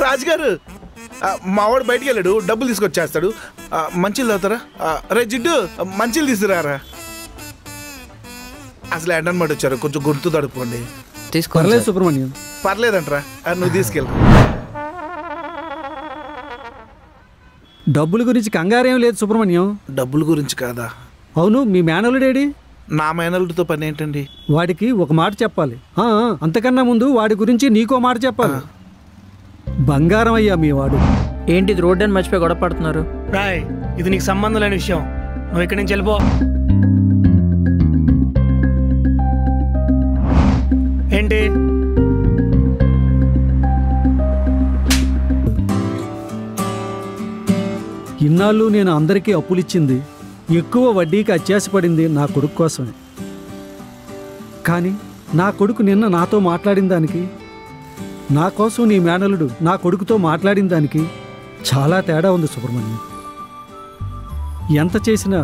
రాజుగారు మావాడు బయటికి వెళ్ళాడు, డబ్బులు తీసుకొచ్చేస్తాడు. మంచిలు తాగుతారా? రే జిడ్డు మంచిలు తీసుకురారా. అసలు ఎండనమాట వచ్చారు, కొంచెం గుర్తు తడుపుకోండి. తీసుకోలేదు సుబ్రహ్మణ్యం. పర్లేదంటరా, నువ్వు తీసుకెళ్ళి. డబ్బుల గురించి కంగారేం లేదు సుబ్రహ్మణ్యం. డబ్బుల గురించి కాదా? అవును, మీ మేనల్లుడేడి? నా మేనల్లుడితో పని ఏంటండి? వాడికి ఒక మాట చెప్పాలి. అంతకన్నా ముందు వాడి గురించి నీకో మాట చెప్పాలి. బంగారం అయ్యా మీ వాడు. ఏంటి రోడ్డు అని మర్చిపోయి గొడవ పడుతున్నారు? రాయ్, ఇది నీకు సంబంధం లేని విషయం. నువ్వు ఇక్కడి నుంచి వెళ్ళిపో. ఏంటి ఇన్నాళ్ళు నేను అందరికీ అప్పులిచ్చింది, ఎక్కువ వడ్డీకి అత్యాశపడింది నా కొడుకు కోసమే. కానీ నా కొడుకు నిన్న నాతో మాట్లాడిన దానికి, నా కోసం నీ మేనలుడు నా కొడుకుతో మాట్లాడిన దానికి చాలా తేడా ఉంది సుబ్రహ్మణ్యం. ఎంత చేసినా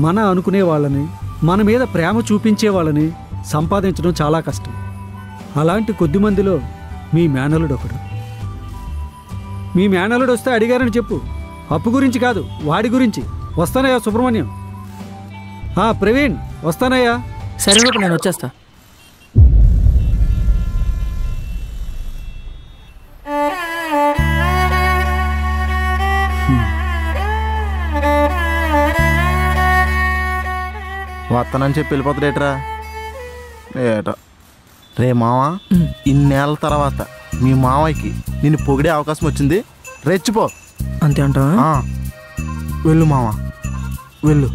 మన అనుకునే వాళ్ళని, మన మీద ప్రేమ చూపించే వాళ్ళని సంపాదించడం చాలా కష్టం. అలాంటి కొద్ది మందిలో మీ మేనలుడు ఒకడు. మీ మేనలుడు వస్తే అడిగారని చెప్పు. అప్పు గురించి కాదు, వాడి గురించి. వస్తానయ్యా సుబ్రహ్మణ్యం. ప్రవీణ్ వస్తానయ్యా. సరే రేపు నేను వచ్చేస్తా. వస్తానని చెప్పి వెళ్ళిపోతాడేట్రా ఏట. రే మావా, ఇన్నేళ్ళ తర్వాత మీ మావయ్యకి నిన్ను పొగిడే అవకాశం వచ్చింది, రెచ్చిపో. అంతే అంటావా? వెళ్ళు మావా, వెళ్ళు.